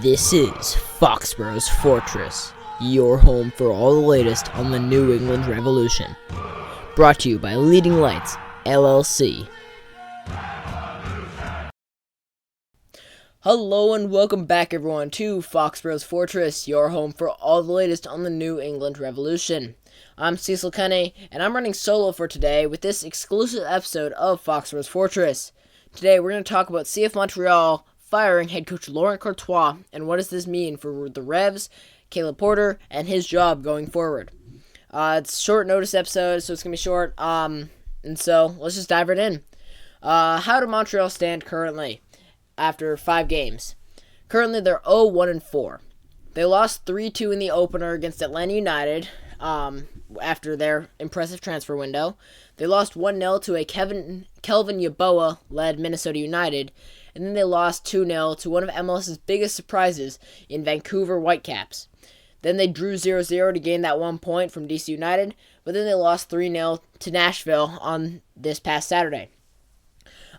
This is Foxboro's Fortress, your home for all the latest on the New England Revolution. Brought to you by Leading Lights, LLC. Hello and welcome back everyone to Foxboro's Fortress, your home for all the latest on the New England Revolution. I'm Cecil Kenney, and I'm running solo for today with this exclusive episode of Foxboro's Fortress. Today we're going to talk about CF Montreal firing head coach Laurent Courtois, and what does this mean for the Revs, Caleb Porter, and his job going forward. It's a short notice episode, so it's going to be short, and so let's just dive right in. How do Montreal stand currently after 5 games? Currently, they're 0-1-4. They lost 3-2 in the opener against Atlanta United after their impressive transfer window. They lost 1-0 to a Kelvin Yeboah-led Minnesota United, and then they lost 2-0 to one of MLS's biggest surprises in Vancouver Whitecaps. Then they drew 0-0 to gain that 1 point from DC United, but then they lost 3-0 to Nashville on this past Saturday.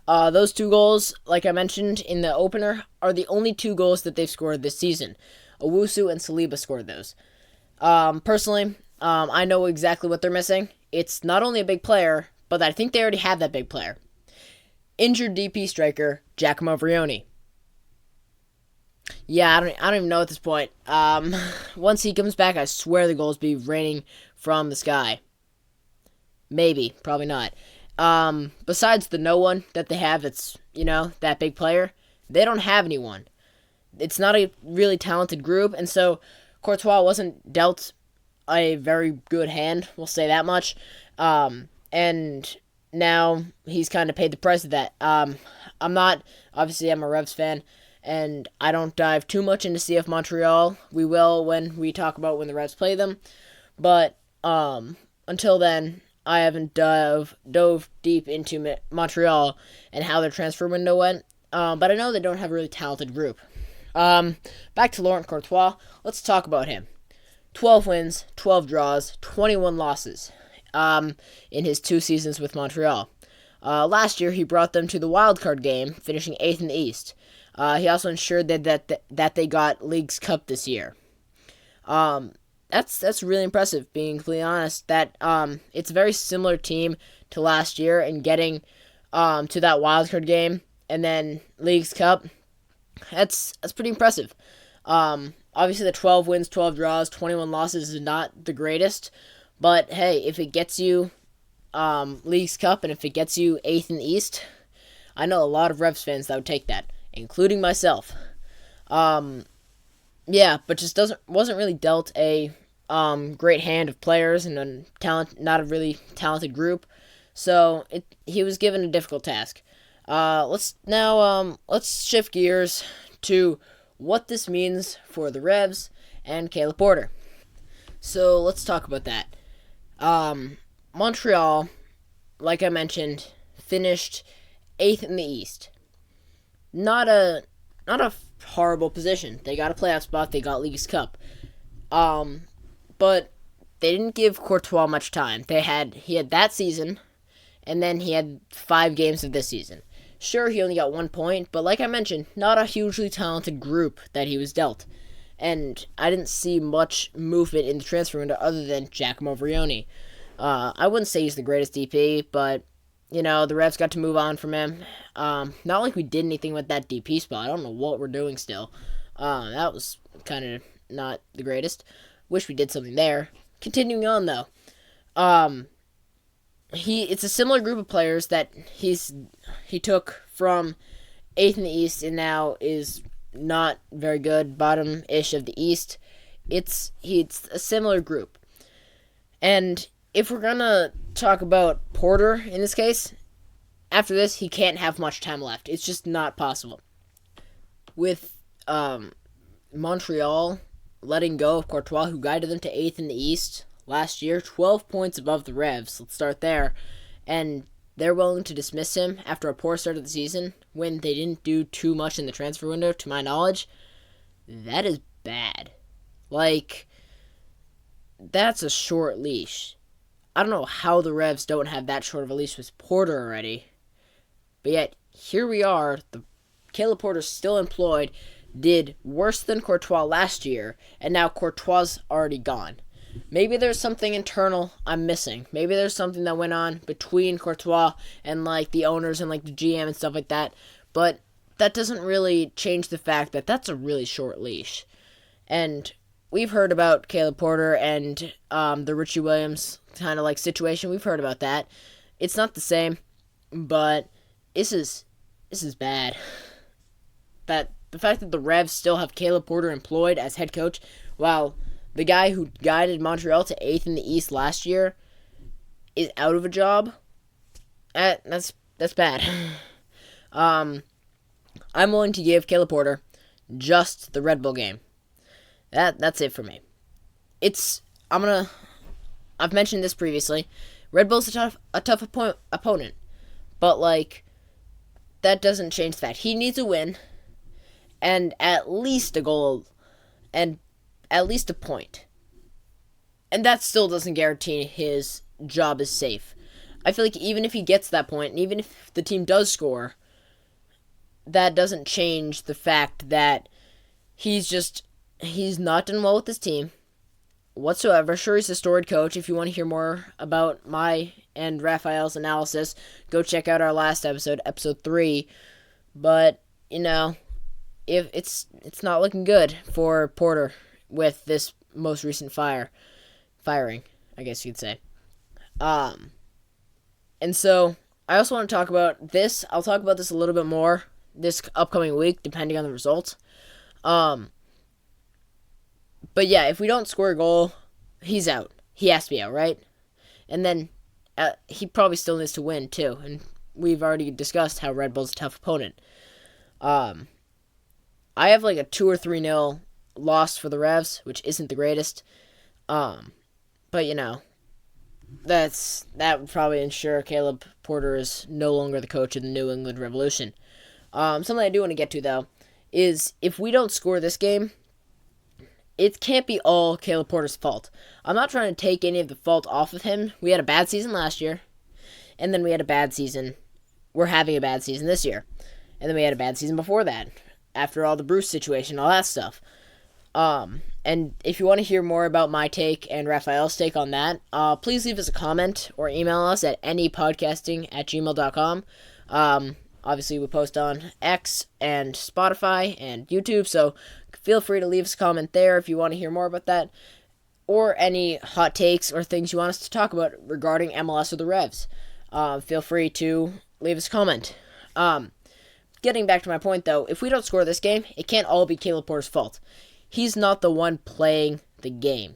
Those 2 goals, like I mentioned in the opener, are the only 2 goals that they've scored this season. Owusu and Saliba scored those. Personally, I know exactly what they're missing. It's not only a big player, but I think they already have that big player. Injured DP striker, Giacomo Vrioni. Yeah, I don't even know at this point. Once he comes back, I swear the goals be raining from the sky. Maybe, probably not. Besides the no one that they have that's, that big player, they don't have anyone. It's not a really talented group, and so Courtois wasn't dealt a very good hand, we'll say that much. And now he's kind of paid the price of that. I'm a Revs fan, and I don't dive too much into CF Montreal. We will when we talk about when the Revs play them, but until then, I haven't dove deep into Montreal and how their transfer window went, but I know they don't have a really talented group. Back to Laurent Courtois, let's talk about him. 12 wins, 12 draws, 21 losses in his 2 seasons with Montreal. Last year, he brought them to the wildcard game, finishing 8th in the East. He also ensured that they got Leagues Cup this year. That's really impressive, being completely honest. That it's a very similar team to last year, and getting to that wildcard game and then Leagues Cup. That's pretty impressive. Obviously, the 12 wins, 12 draws, 21 losses is not the greatest. But, hey, if it gets you Leagues Cup and if it gets you 8th in the East, I know a lot of Revs fans that would take that, including myself. Yeah, but just wasn't really dealt a great hand of players and not a really talented group. So he was given a difficult task. Let's shift gears to what this means for the Revs and Caleb Porter. So let's talk about that. Montreal, like I mentioned, finished 8th in the East. Not a horrible position. They got a playoff spot. They got Leagues Cup. But they didn't give Courtois much time. He had that season, and then he had 5 games of this season. Sure, he only got 1 point, but like I mentioned, not a hugely talented group that he was dealt. And I didn't see much movement in the transfer window other than Giacomo Vrioni. I wouldn't say he's the greatest DP, but, the Revs got to move on from him. Not like we did anything with that DP spot. I don't know what we're doing still. That was kind of not the greatest. Wish we did something there. Continuing on, though. It's a similar group of players that he took from 8th in the East and now is not very good, bottom-ish of the East. It's a similar group. And if we're going to talk about Porter in this case, after this, he can't have much time left. It's just not possible. With Montreal letting go of Courtois, who guided them to 8th in the East last year, 12 points above the Revs. Let's start there. And they're willing to dismiss him after a poor start of the season when they didn't do too much in the transfer window, to my knowledge. That is bad. That's a short leash. I don't know how the Revs don't have that short of a leash with Porter already. But yet, here we are. Caleb Porter's still employed. did worse than Courtois last year, and now Courtois' already gone. Maybe there's something internal I'm missing. Maybe there's something that went on between Courtois and like the owners and like the GM and stuff like that. But that doesn't really change the fact that that's a really short leash. And we've heard about Caleb Porter and the Richie Williams kind of like situation. We've heard about that. It's not the same, but this is bad. That the fact that the Revs still have Caleb Porter employed as head coach, while the guy who guided Montreal to 8th in the East last year is out of a job. That's bad. I'm willing to give Caleb Porter just the Red Bull game. That's it for me. I've mentioned this previously. Red Bull's a tough opponent, but like that doesn't change the fact he needs a win and at least a goal and at least a point. And that still doesn't guarantee his job is safe. I feel like even if he gets that point, and even if the team does score, that doesn't change the fact that he's not done well with his team whatsoever. Sure, he's a storied coach. If you want to hear more about my and Raphael's analysis, go check out our last episode, episode 3. But, if it's not looking good for Porter with this most recent firing, I guess you could say. And so I also want to talk about this. I'll talk about this a little bit more this upcoming week, depending on the results. But yeah, if we don't score a goal, he's out. He has to be out, right? And then he probably still needs to win too. And we've already discussed how Red Bull's a tough opponent. I have like a 2 or 3-0 loss for the Revs, which isn't the greatest. But that would probably ensure Caleb Porter is no longer the coach of the New England Revolution. Something I do want to get to though is if we don't score this game, it can't be all Caleb Porter's fault. I'm not trying to take any of the fault off of him. We had a bad season last year, and then we had a bad season. We're having a bad season this year, and then we had a bad season before that. After all the Bruce situation, all that stuff. And if you want to hear more about my take and Raphael's take on that, please leave us a comment or email us at anypodcasting@gmail.com. Obviously, we post on X and Spotify and YouTube, so feel free to leave us a comment there if you want to hear more about that, or any hot takes or things you want us to talk about regarding MLS or the Revs. Feel free to leave us a comment. Getting back to my point, though, if we don't score this game, it can't all be Caleb Porter's fault. He's not the one playing the game.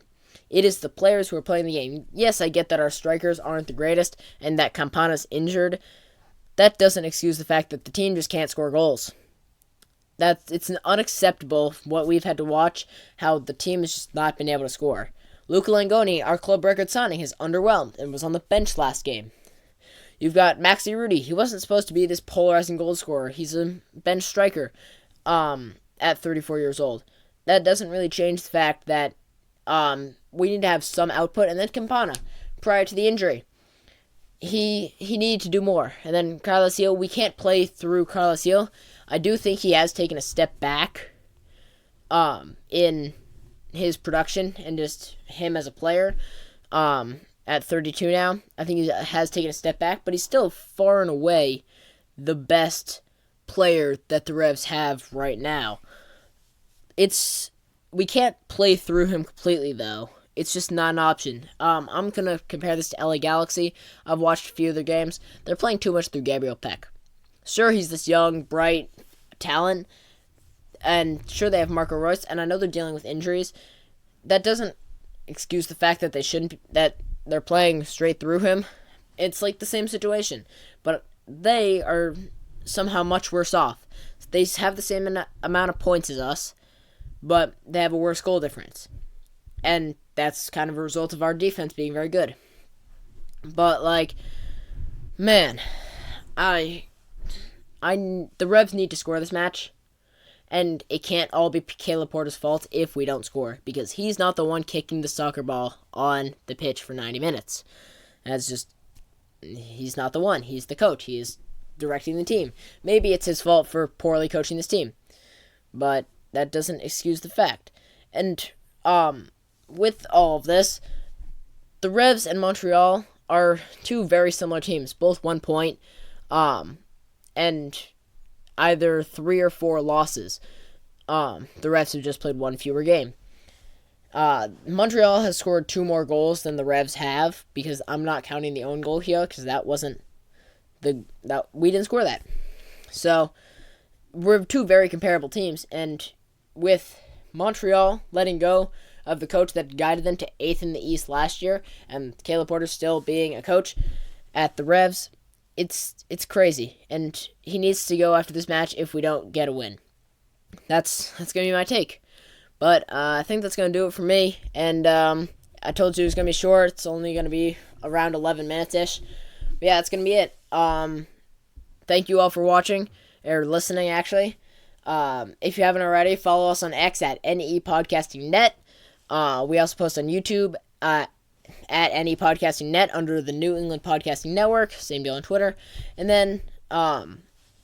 It is the players who are playing the game. Yes, I get that our strikers aren't the greatest and that Campana's injured. That doesn't excuse the fact that the team just can't score goals. It's unacceptable what we've had to watch, how the team has just not been able to score. Luca Langoni, our club record signing, has underwhelmed and was on the bench last game. You've got Maxi Rudy. He wasn't supposed to be this polarizing goal scorer. He's a bench striker at 34 years old. That doesn't really change the fact that we need to have some output. And then Campana, prior to the injury, he needed to do more. And then Carlos Gil, we can't play through Carlos Gil. I do think he has taken a step back in his production and just him as a player. At 32 now, I think he has taken a step back, but he's still far and away the best player that the Revs have right now. We can't play through him completely, though. It's just not an option. I'm going to compare this to LA Galaxy. I've watched a few of their games. They're playing too much through Gabriel Peck. Sure, he's this young, bright talent, and sure, they have Marco Reus, and I know they're dealing with injuries. That doesn't excuse the fact that that they're playing straight through him. It's like the same situation, but they are somehow much worse off. They have the same amount of points as us, but they have a worse goal difference. And that's kind of a result of our defense being very good. But, man, the Revs need to score this match. And it can't all be Caleb Porter's fault if we don't score, because he's not the one kicking the soccer ball on the pitch for 90 minutes. He's not the one. He's the coach. He is directing the team. Maybe it's his fault for poorly coaching this team. But that doesn't excuse the fact. And with all of this, the Revs and Montreal are two very similar teams, both 1 point, and either 3 or 4 losses. The Revs have just played one fewer game. Montreal has scored 2 more goals than the Revs have, because I'm not counting the own goal here, because we didn't score that. So we're two very comparable teams, and with Montreal letting go of the coach that guided them to 8th in the East last year, and Caleb Porter still being a coach at the Revs, it's crazy, and he needs to go after this match if we don't get a win. That's going to be my take. But I think that's going to do it for me. And I told you it was going to be short. It's only going to be around 11 minutes-ish. But yeah, that's going to be it. Thank you all for watching, or listening, actually. If you haven't already, follow us on X at NEPodcastingNet. We also post on YouTube at NEPodcastingNet under the New England Podcasting Network. Same deal on Twitter. And then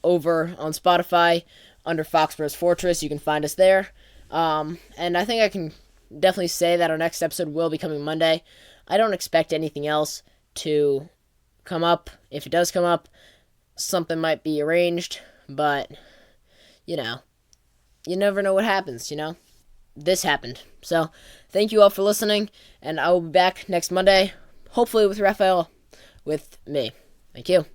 over on Spotify under Foxboro's Fortress, you can find us there. And I think I can definitely say that our next episode will be coming Monday. I don't expect anything else to come up. If it does come up, something might be arranged, but, you never know what happens, This happened. So, thank you all for listening, and I will be back next Monday, hopefully with Raphael, with me. Thank you.